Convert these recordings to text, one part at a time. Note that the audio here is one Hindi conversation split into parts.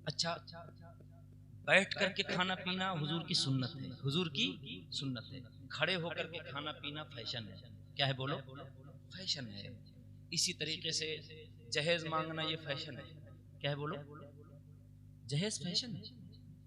अच्छा, बैठ करके खाना पीना हुजूर की सुन्नत है, हुजूर की सुन्नत है। खड़े होकर के खाना पीना फैशन है। क्या है बोलो? फैशन है। इसी तरीके से जहेज मांगना ये फैशन है। क्या है बोलो? जहेज फैशन है।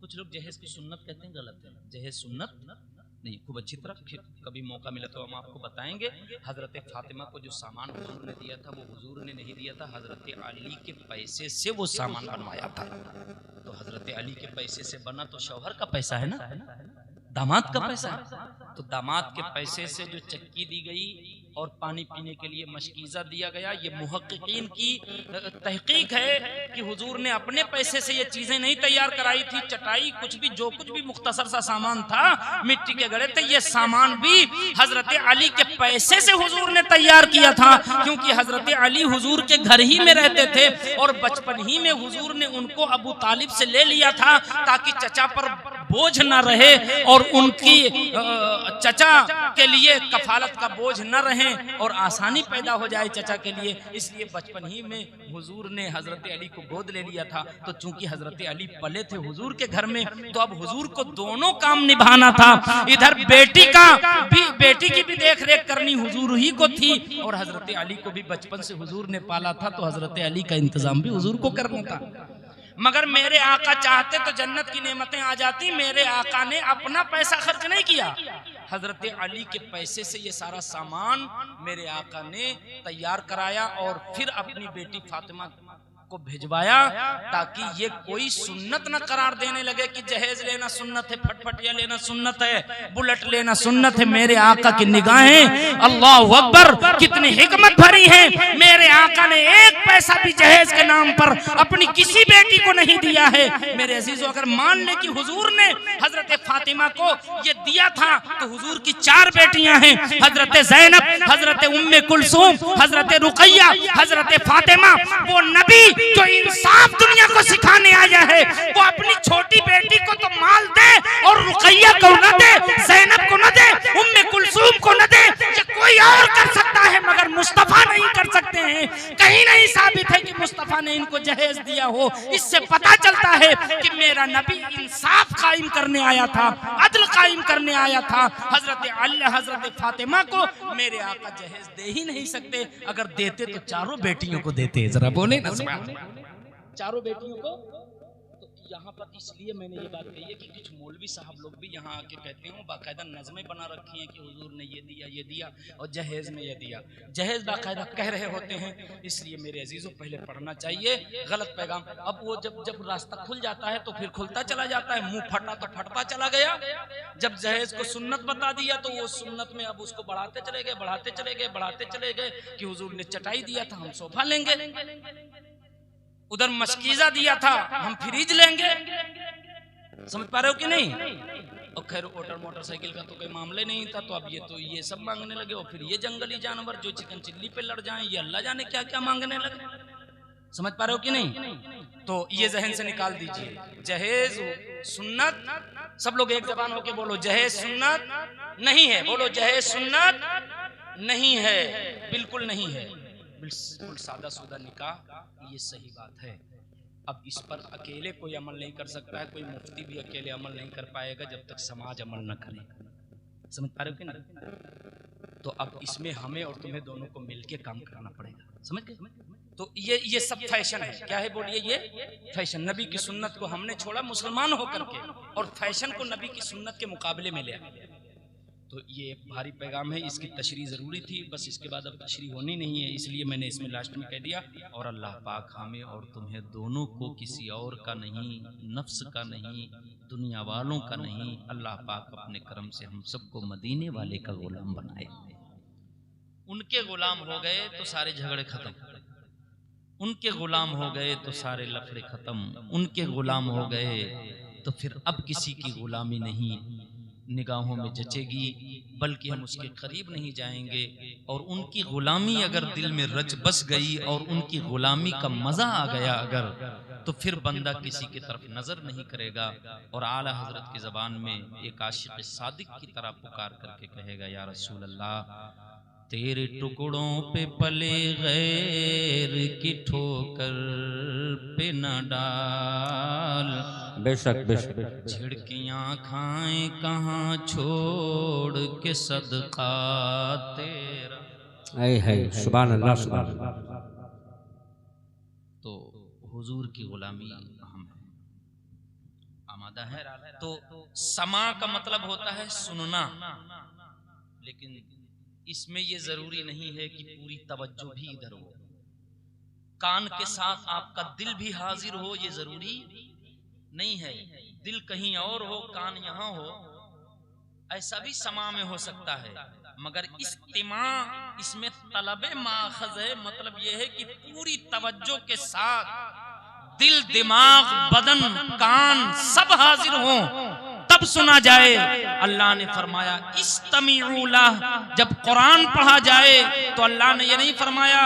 कुछ लोग जहेज की सुन्नत कहते हैं, गलत है। जहेज सुन्नत नहीं। खूब अच्छी तरह कभी मौका मिला तो हम आपको बताएंगे। हजरत फातिमा को जो सामान हुजूर ने दिया था वो हुजूर ने नहीं दिया था, हजरत अली के पैसे से वो सामान बनवाया था। तो हजरत अली के पैसे से बना तो शौहर का पैसा है ना, दामाद का पैसा है। तो दामाद के पैसे से जो चक्की दी गई और पानी पीने के लिए मशकीज़ा दिया गया, ये मुहक्किकीन की तहकीक है कि हुजूर ने अपने पैसे से ये चीजें नहीं तैयार कराई थी। चटाई कुछ भी, जो कुछ भी मुख्तसर सा सामान था, मिट्टी के गड़े थे, ये सामान भी हजरत अली के पैसे से हुजूर ने तैयार किया था। क्योंकि हजरत अली हुजूर के घर ही में रहते थे और बचपन ही में हुजूर ने उनको अबू तालिब से ले लिया था ताकि चचा पर बोझ न रहे और उनकी चचा के लिए कफालत का बोझ न रहे और आसानी पैदा हो जाए चचा के लिए। इसलिए बचपन ही में हुजूर ने हजरत अली को गोद ले लिया था। तो चूंकि हजरत अली पले थे हुजूर के घर में, तो अब हुजूर को दोनों काम निभाना था। इधर बेटी की भी देख रेख करनी हुजूर ही को थी और हजरत अली को भी बचपन से हुजूर ने पाला था, तो हजरत अली का इंतजाम भी हुजूर को करना था। मगर मेरे आका चाहते तो जन्नत की नेमतें आ जाती। मेरे आका ने अपना पैसा खर्च नहीं किया, हजरत अली के पैसे से ये सारा सामान मेरे आका ने तैयार कराया और फिर अपनी बेटी फातिमा को भिजवाया ताकि ये कोई सुन्नत न करार देने लगे कि जहेज लेना सुन्नत है, फटफटिया लेना सुन्नत है, बुलेट लेना सुन्नत है। मेरे आका की निगाहें अल्लाह अकबर कितनी हिकमत भरी हैं। मेरे आका ने एक पैसा भी जहेज के नाम पर अपनी किसी बेटी को नहीं दिया है। मेरे अजीजों, अगर मान ले कि हुजूर ने हजरत फातिमा को ये दिया था तो हुजूर की 4 बेटियां हैं, हजरत ज़ैनब, हजरत उम्मे कुलसूम, हजरत रुकैया, हजरत फातिमा। वो नबी जो इंसाफ दुनिया को सिखाने आया है, वो अपनी छोटी बेटी को तो माल दे और रुकैया को न दे, ज़ैनब को न दे, उम्मे कुलसूम को न दे। ये कोई और कर सकता है मगर मुस्तफा नहीं कर सकते हैं। कहीं नहीं साबित है कि मुस्तफा ने इनको जहेज दिया हो। इससे पता चलता है कि मेरा नबी इंसाफ कायम करने आया था, अदल कायम करने आया था। हजरत अली, हजरत फातिमा को मेरे आका जहेज दे ही नहीं सकते। अगर देते तो 4 बेटियों को देते। जरा बोले ना, 4 बेटियों को। तो यहाँ पर इसलिए मैंने ये बात कही है कि कुछ मौलवी साहब लोग भी यहाँ आके कहते हैं, बाकायदा नज़में बना रखी हैं कि हुजूर ने ये दिया और जहेज में ये दिया। जहेज बाकायदा कह रहे होते हैं। इसलिए मेरे अजीजों, पहले पढ़ना चाहिए। गलत पैगाम अब वो जब रास्ता खुल जाता है तो फिर खुलता चला जाता है। मुंह फटा तो फटता चला गया। जब जहेज को सुन्नत बता दिया तो वो सुन्नत में अब उसको बढ़ाते चले गए कि हुजूर ने चटाई दिया था, हम सोफा लेंगे। उधर मशकीज़ा दिया था, हम फ्रिज लेंगे। समझ पा रहे हो कि नहीं? और खैर मोटरसाइकिल का तो कोई मामले नहीं था, तो अब ये सब मांगने लगे। और फिर ये जंगली जानवर जो चिकन चिल्ली पे लड़ जाएं, ये अल्लाह जाने क्या क्या मांगने लगे। समझ पा रहे हो कि नहीं? तो ये जहन से निकाल दीजिए, जहेज सुन्नत। सब लोग एक जबान होके बोलो, जहेज सुन्नत नहीं है। बोलो, जहेज सुन्नत नहीं है, बिल्कुल नहीं है। बिल्कुल सादा सूदा निकाह, ये सही बात है। अब इस पर अकेले कोई अमल नहीं कर सकता है। कोई मुफ्ती भी अकेले अमल नहीं कर पाएगा जब तक समाज अमल न करे। समझ पा रहे हो कि नहीं? तो अब इसमें हमें और तुम्हें दोनों को मिलके काम कराना पड़ेगा। समझ गए? तो ये सब फैशन है। क्या है बोलिए? ये फैशन। नबी की सुन्नत को हमने छोड़ा मुसलमान होकर के और फैशन को नबी की सुन्नत के मुकाबले में ले आया। तो ये एक भारी पैगाम है, इसकी तशरीह ज़रूरी थी। बस इसके बाद अब तशरीह होनी नहीं है, इसलिए मैंने इसमें लास्ट में कह दिया। और अल्लाह पाक हमें और तुम्हें दोनों को किसी और का नहीं, नफ्स का नहीं, दुनिया वालों का नहीं, अल्लाह पाक अपने करम से हम सबको मदीने वाले का गुलाम बनाए। उनके गुलाम हो गए तो सारे झगड़े खत्म, उनके गुलाम हो गए तो सारे लफड़े खत्म, उनके गुलाम हो गए तो फिर अब किसी की गुलामी नहीं निगाहों में जचेगी, बल्कि हम उसके करीब नहीं जाएंगे। और उनकी गुलामी अगर दिल में रच बस गई और उनकी गुलामी का मजा आ गया अगर, तो फिर बंदा किसी की तरफ नजर नहीं करेगा। और आला हजरत की जबान में एक आशिक सादिक की तरह पुकार करके कहेगा, या रसूल अल्लाह, तेरे टुकड़ों पे पले गैर की ठोकर पे न डाल, बेशक बेशक। झिड़कियां खाएं कहाँ छोड़ के सदका तेरा। है सुभान अल्लाह सुभान अल्लाह। तो हुजूर की गुलामी हम है, आमादा है। तो समा का मतलब होता है सुनना, लेकिन इसमें यह जरूरी नहीं है कि पूरी तवज्जो भी इधर हो। कान के साथ आपका दिल भी हाजिर हो, ये जरूरी नहीं है। दिल कहीं और हो, कान यहां हो, ऐसा भी समा में हो सकता है। मगर इस्तिमा इसमें तलबे माखज़ है, मतलब यह है कि पूरी तवज्जो के साथ दिल, दिमाग, बदन, कान सब हाजिर हो, तब सुना जाए। अल्लाह ने फरमाया इस्तमीउ लह, जब कुरान पढ़ा जाए तो अल्लाह ने यह नहीं फरमाया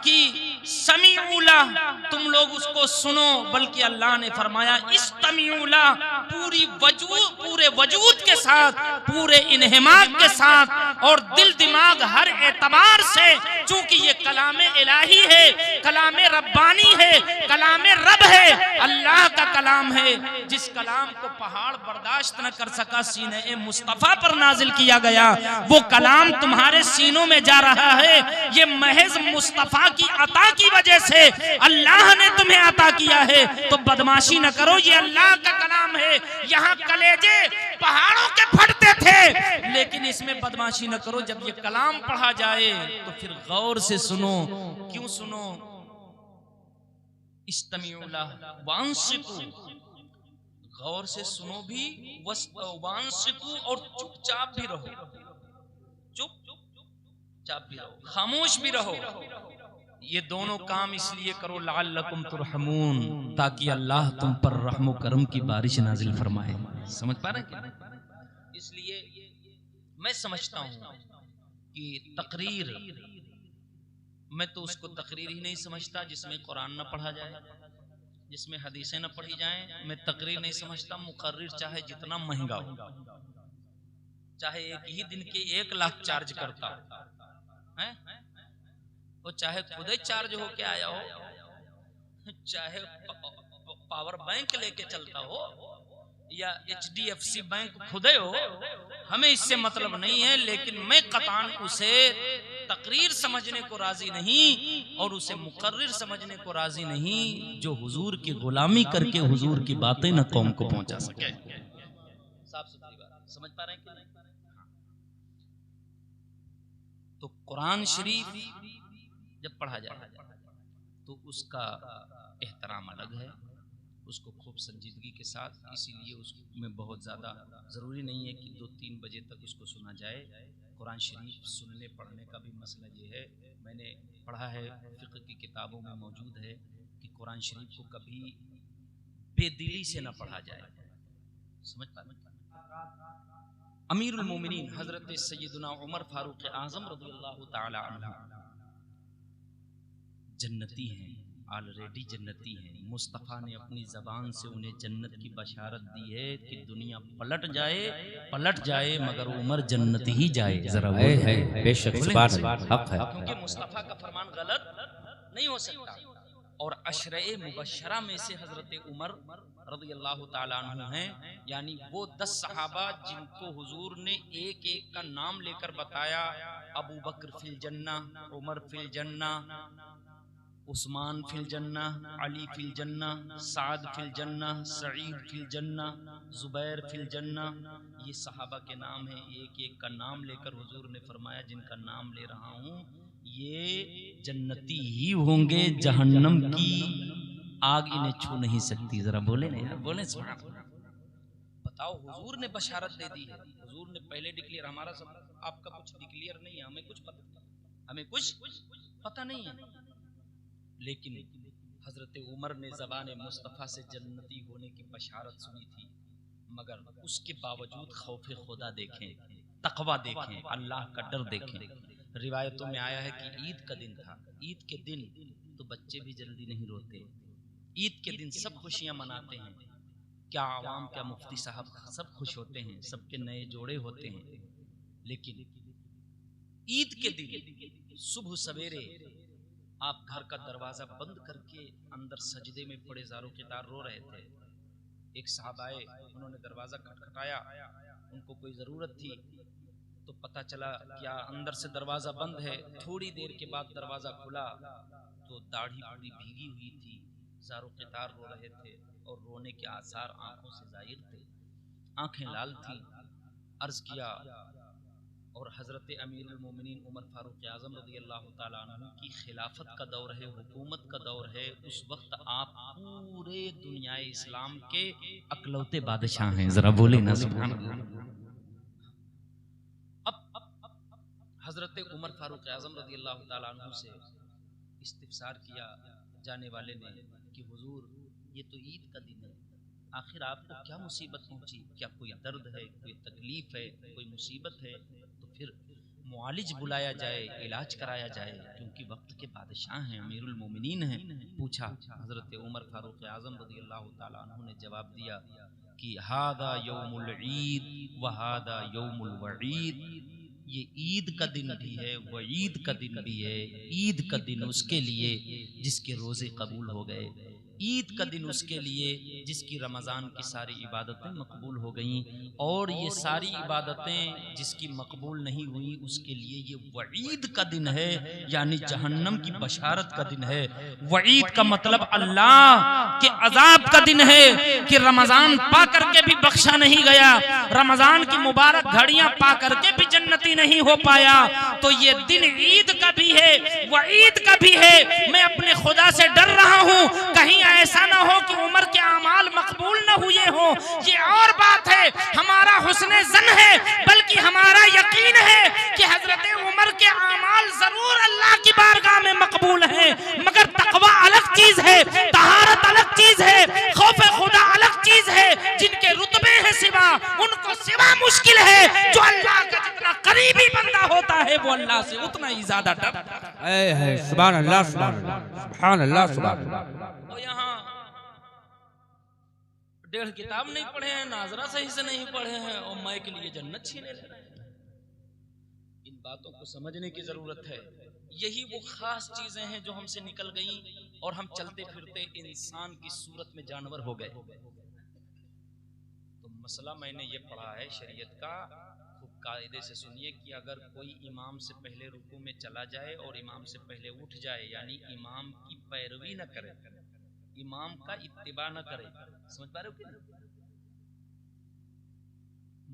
कि समीउ लह, तुम लोग उसको सुनो, बल्कि अल्लाह ने फरमाया इस्तमीउ लह, पूरे वजूद के साथ, पूरे इन्हिमाक के साथ और दिल दिमाग हर एतबार से, चूंकि ये कलामे इलाही है, कलामे रब्बानी है, कलामे रब है, अल्लाह का कलाम है। जिस कलाम को पहाड़ बर्दाश्त न कर सका, सीने मुस्तफा पर नाजिल किया गया, वो कलाम तुम्हारे सीनों में जा रहा है। ये महज मुस्तफा की अता की वजह से अल्लाह ने तुम्हें अता किया है, तो बदमाशी न करो, ये अल्लाह का कलाम है। यहाँ कलेजे पहाड़ों के फटते थे, लेकिन इसमें बदमाशी न करो। जब ये कलाम पढ़ा जाए तो फिर गौर से सुनो। क्यों सुनो? इस्तमीउ लह वांसितू, गौर से सुनो भी, वांसितू, और चुपचाप भी रहो, चुपचाप भी रहो, खामोश भी रहो। ये दोनों काम इसलिए करो लअल्लकुम तुरहमून, ताकि अल्लाह तुम पर रहम करम की बारिश नाजिल फरमाए। समझ पा रहे हैं? इसलिए मैं समझता हूं कि तकरीर, मैं तो उसको तकरीर ही नहीं समझता जिसमें कुरान न पढ़ा जाए, जिसमें हदीसें न पढ़ी जाएं। मैं तकरीर नहीं समझता मुकर्रिर चाहे जितना महंगा हो, चाहे एक ही दिन के 1 लाख चार्ज करता है, वो चाहे खुद ही चार्ज होके आया हो, चाहे पावर बैंक लेके चलता हो, या HDFC बैंक खुद हो, हमें इससे मतलब नहीं है। लेकिन मैं कतान उसे तकरीर समझने को राजी नहीं और उसे मुकर्रिर समझने को राजी नहीं जो हुजूर की गुलामी करके हुजूर की बातें न कौम को पहुंचा सके। साफ सुथरी बात समझ पा रहे हैं कि नहीं? तो कुरान शरीफ जब पढ़ा जाए तो उसका एहतराम अलग है, उसको खूब संजीदगी के साथ, इसीलिए उसमें बहुत ज़्यादा ज़रूरी नहीं है कि 2-3 बजे तक उसको सुना जाए। कुरान शरीफ सुनने पढ़ने का भी मसला ये है, मैंने पढ़ा है, फ़िक़्ह की किताबों में मौजूद है कि कुरान शरीफ को कभी बेदिली से न पढ़ा जाए। समझ पा रहे? अमीरुल मोमिनीन हज़रत सैयदना उमर फारूक आज़म रज़ियल्लाहु ताला अन्हु जन्नती हैं, ऑलरेडी जन्नती हैं। मुस्तफ़ा ने अपनी ज़बान से उन्हें जन्नत की बशारत दी है कि दुनिया पलट जाए मगर उमर जन्नत ही जाए। जरा है बेशक हक है, क्योंकि मुस्तफ़ा का फरमान गलत नहीं हो सकता। और अशरे मुबशरा में से हज़रत उमर रज़ियल्लाहु ताला अन्हु हैं, यानी वो 10 सहाबा जिनको हुजूर ने एक एक का नाम लेकर बताया। अबू बकर फिल जन्ना, उमर फिल जन्ना, उस्मान फिल जन्ना, अली फिल जन्ना, साद फिल जन्ना, सईद फिल जन्ना, जुबैर फिल जन्ना। ये सहाबा के नाम हैं। एक एक का नाम लेकर हुजूर ने फरमाया जिनका नाम ले रहा हूँ ये जन्नती ही होंगे, जहन्नम की आग इन्हें छू नहीं सकती। जरा बोले ना यार, बोले सुभान अल्लाह। बताओ, हुजूर ने बशारत दे दी है, हुजूर ने पहले डिक्लेयर। हमारा सब आपका कुछ डिक्लेयर नहीं है, हमें कुछ पता नहीं है। लेकिन हजरत उमर ने ज़बान मुस्तफ़ा से जन्नती होने की बशारत सुनी थी, मगर उसके बावजूद खौफ खुदा देखें, तकवा देखें, अल्लाह का डर देखें। रिवायतों में आया है कि ईद का दिन था। ईद के दिन तो बच्चे भी जल्दी नहीं रोते, ईद के दिन सब खुशियां मनाते हैं। क्या आवाम, क्या मुफ्ती साहब, सब खुश होते हैं, सबके नए जोड़े होते हैं। लेकिन ईद के दिन सुबह सवेरे आप घर का दरवाजा बंद करके अंदर सजदे में पड़े ज़ारो क़ितार रो रहे थे। एक साहब आए, उन्होंने दरवाजा खटखटाया, उनको कोई जरूरत थी, तो पता चला क्या अंदर से दरवाजा बंद है। थोड़ी देर के बाद दरवाजा खुला तो दाढ़ी पूरी भीगी हुई थी, ज़ारो क़ितार रो रहे थे और रोने के आसार आंखों से जाहिर थे, आंखें लाल थी। अर्ज किया और हजरत अमीरुल मोमिनीन उमर फारूक आज़म रज़ियल्लाहु ताला अन्हु की खिलाफत का दौर है, हुकूमत का दौर है। उस वक्त आप पूरे दुनिया इस्लाम के अकलौते बादशाह हैं। जरा बोले ना सुभान अल्लाह। अब हजरत उमर फारूक आज़म रज़ियल्लाहु ताला अन्हु से इस्तिफसार किया जाने वाले ने कि हुजूर ये तो ईद का दिन है, आखिर आपको क्या मुसीबत पहुंची? क्या कोई दर्द है, कोई तकलीफ है, कोई मुसीबत है? तो फिर मुआलिज बुलाया जाए, इलाज कराया जाए, क्योंकि वक्त के बादशाह हैं, अमीरुल मोमिनीन हैं। पूछा, हजरत उमर फारूक आज़म रज़ियल्लाहु ताला अन्हु ने जवाब दिया कि हादा यौमुल ईद व हादा यौमुल वईद, ये ईद का दिन भी है, वईद का दिन भी है। ईद का दिन उसके लिए जिसके रोजे कबूल हो गए, ईद का दिन उसके लिए जिसकी रमज़ान की सारी इबादतें मकबूल हो गईं, और ये सारी इबादतें जिसकी मकबूल नहीं हुई उसके लिए ये वईद का दिन है, यानी जहन्नम की बशारत का दिन है। वईद का मतलब अल्लाह के अजाब का दिन है कि रमज़ान पा करके भी बख्शा नहीं गया, रमज़ान की मुबारक घड़ियां पा करके भी जन्नती नहीं हो पाया। तो ये दिन ईद का भी है, वईद का भी है। मैं अपने खुदा से डर रहा हूँ कहीं ऐसा ना हो कि उमर के अमाल मकबूल न हुए हो। ये और बात है, हमारा हुस्ने ज़न है, बल्कि हमारा यकीन है कि हजरत उमर के अमाल जरूर अल्लाह की बारगाह में मकबूल हैं, मगर तकवा अलग चीज है, तहारत अलग चीज है, खौफ खुदा अलग चीज है। जिनके रुतबे हैं सिवा, उनको सिवा मुश्किल है। जो अल्लाह का जितना करीबी बंदा होता है वो अल्लाह से उतना ही ज्यादा डरता है। सुभान अल्लाह, सुभान अल्लाह, सुभान अल्लाह, सुभान अल्लाह। यहाँ 1.5 किताब नहीं पढ़े हैं, नाजरा सही से नहीं पढ़े हैं, और मैं के लिए जन्नत छीने ले रहे हैं। इन बातों को समझने की जरूरत है। यही वो खास चीजें हैं जो हमसे निकल गई और हम चलते फिरते इंसान की सूरत में जानवर हो गए। तो मसला मैंने ये पढ़ा है शरीयत का, खूब कायदे से सुनिए कि अगर कोई इमाम से पहले रुकू में चला जाए और इमाम से पहले उठ जाए, यानी इमाम की पैरवी न करे, इमाम का इत्तिबा न करे, समझ पा रहे हो कि नहीं?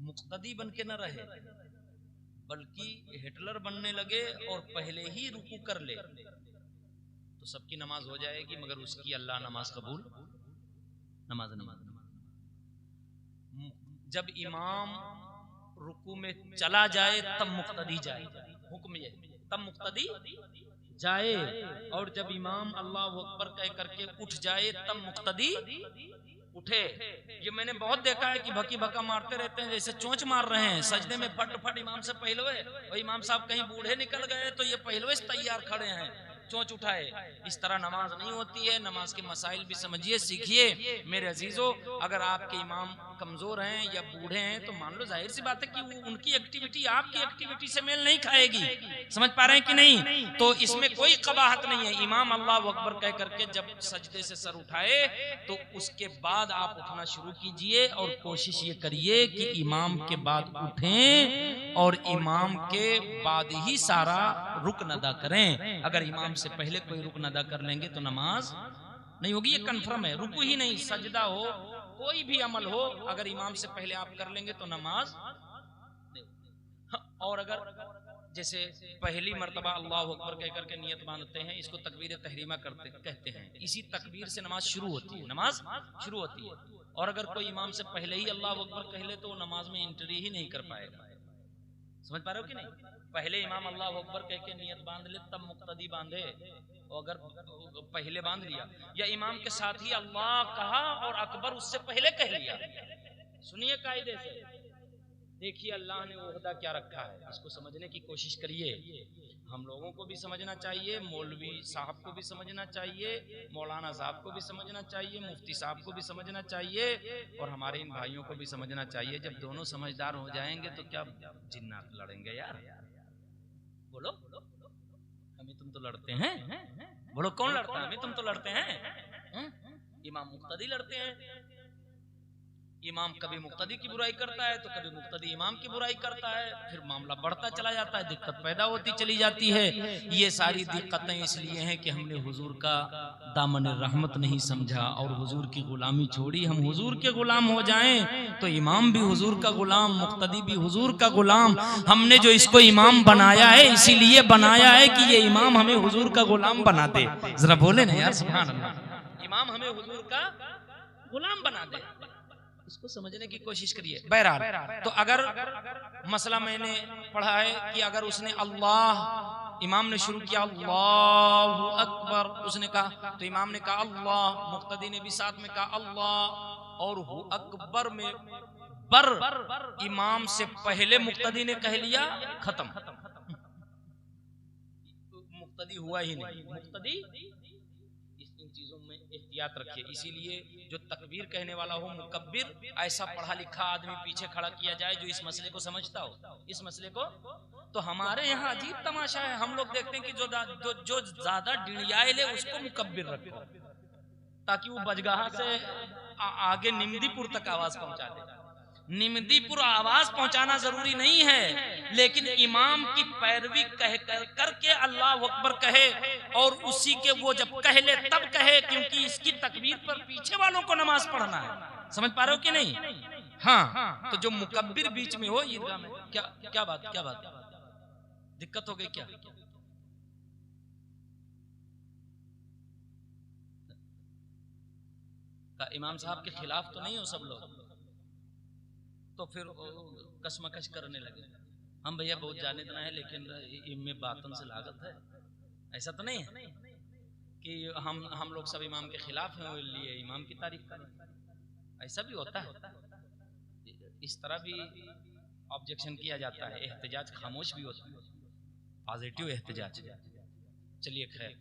मुक्तदी बन के न रहे, बल्कि हिटलर बनने लगे और पहले ही रुकू कर ले, तो सबकी नमाज हो जाएगी, मगर उसकी अल्लाह नमाज कबूल नमाज नमाज जब इमाम रुकू में चला जाए तब मुक्तदी जाए, हुक्म ये, तब मुक्तदी जाए, और जब इमाम अल्लाह अकबर कह करके उठ जाए तब मुक्तदी उठे। ये मैंने बहुत देखा है कि भकी भक्का मारते रहते हैं, जैसे चोंच मार रहे हैं सजदे में, फट फट इमाम से पहलवे, और इमाम साहब कहीं बूढ़े निकल गए तो ये पहलवे से तैयार खड़े हैं, चोंच उठाए। इस तरह नमाज नहीं होती है। नमाज के मसाइल भी समझिए, सीखिए मेरे अजीजों। अगर आपके इमाम कमजोर हैं या बूढ़े हैं तो मान लो जाहिर सी बात है कि उनकी एक्टिविटी आपकी एक्टिविटी से मेल नहीं खाएगी, समझ पा रहे हैं कि नहीं? तो इसमें कोई कबाहत नहीं है। इमाम अल्लाह अकबर कह करके जब सजदे से सर उठाए तो उसके बाद आप उठना शुरू कीजिए, और कोशिश ये करिए कि इमाम के बाद उठें और इमाम के बाद ही सारा रुकन अदा करें। अगर इमाम से पहले कोई रुकन अदा कर लेंगे तो नमाज नहीं होगी, ये कन्फर्म है। रुकू ही नहीं, सजदा हो, कोई भी अमल हो, अगर इमाम से पहले आप कर लेंगे तो नमाज नहीं होगी। और अगर जैसे पहली मर्तबा अल्लाह अकबर कह करके नियत बांधते हैं, इसको तकबीर तहरीमा कहते हैं। इसी तकबीर से नमाज शुरू होती है, नमाज शुरू होती है। और अगर कोई इमाम से पहले ही अल्लाह अकबर कह ले तो नमाज में एंट्री ही नहीं कर पाएगा, समझ पा रहे हो कि नहीं? पहले इमाम अल्लाह अकबर कह के नियत बांध ले तब मुक्तदी बांधे, और अगर पहले बांध लिया या इमाम के साथ ही अल्लाह कहा और अकबर उससे पहले कह लिया, सुनिए कायदे से, देखिए अल्लाह ने ओहदा क्या रखा है, इसको समझने की कोशिश करिए। हम लोगों को भी समझना चाहिए, मौलवी साहब को भी समझना चाहिए, मौलाना साहब को भी समझना चाहिए, मुफ्ती साहब को भी समझना चाहिए, और हमारे इन भाइयों को भी समझना चाहिए। जब दोनों समझदार हो जाएंगे तो क्या जिन्नात लड़ेंगे यार, बोलो, हमें तुम तो लड़ते हैं, बोलो कौन लड़ता है? हमें तुम तो लड़ते हैं। इमाम मुक्तदी लड़ते हैं। इमाम कभी मुक्तदी की बुराई करता है तो कभी मुक्तदी इमाम की बुराई करता है, फिर मामला बढ़ता चला जाता है, दिक्कत पैदा होती चली जाती है। ये सारी दिक्कतें इसलिए हैं कि हमने हुजूर का दामन रहमत नहीं समझा और हुजूर की गुलामी छोड़ी। हम हुजूर के गुलाम हो जाएं तो इमाम भी हुजूर का गुलाम, मुक्तदी भी हुजूर का गुलाम। हमने जो इसको इमाम बनाया है इसीलिए बनाया है कि ये इमाम हमें हुजूर का गुलाम बना दे। जरा बोले ना यार सुभान अल्लाह। इमाम हमें हुजूर का गुलाम बना दे, इसको समझने की कोशिश करिए। बहरहाल तो अगर मसला मैंने पढ़ा है कि अगर उसने अल्लाह, इमाम ने शुरू किया अल्लाहु अकबर, उसने कहा तो इमाम ने कहा अल्लाह, मुक्तदी ने भी साथ में कहा अल्लाह, और हु अकबर में बर इमाम से पहले मुक्तदी ने कह लिया, खत्म, मुक्तदी हुआ ही नहीं। मुक्तदी इन चीजों में एहतियात रखिए। इसीलिए जो तकबीर कहने वाला हो मुकब्बिर, ऐसा पढ़ा लिखा आदमी पीछे खड़ा किया जाए जो इस मसले को समझता हो, इस मसले को। तो हमारे यहाँ अजीब तमाशा है, हम लोग देखते हैं कि जो ज्यादा डिड़ियाए ले उसको मुकब्बिर रखो ताकि वो बजगाहा से आगे निमदीपुर तक आवाज पहुंचा दे। निमदीपुर आवाज पहुंचाना जरूरी नहीं है, लेकिन इमाम की पैरवी कह करके अल्लाह अकबर कहे, और उसी के वो जब कह ले तब कहे, क्योंकि इसकी तकबीर पर पीछे वालों को नमाज पढ़ना है। समझ पा रहे हो कि नहीं? हाँ, तो जो मुकब्बिर बीच में हो ईदगाह में, क्या बात दिक्कत हो गई क्या? इमाम साहब के खिलाफ तो नहीं हो सब लोग? तो फिर कसमकश करने लगे, हम भैया बहुत जाने देना है लेकिन इनमें बातों से लागत है। ऐसा तो नहीं है कि हम लोग सब इमाम के खिलाफ हैं लिए इमाम की तारीफ करें, ऐसा भी होता है। इस तरह भी ऑब्जेक्शन किया जाता है, एहतजाज खामोश भी होता है, पॉजिटिव एहतजाज। चलिए खैर,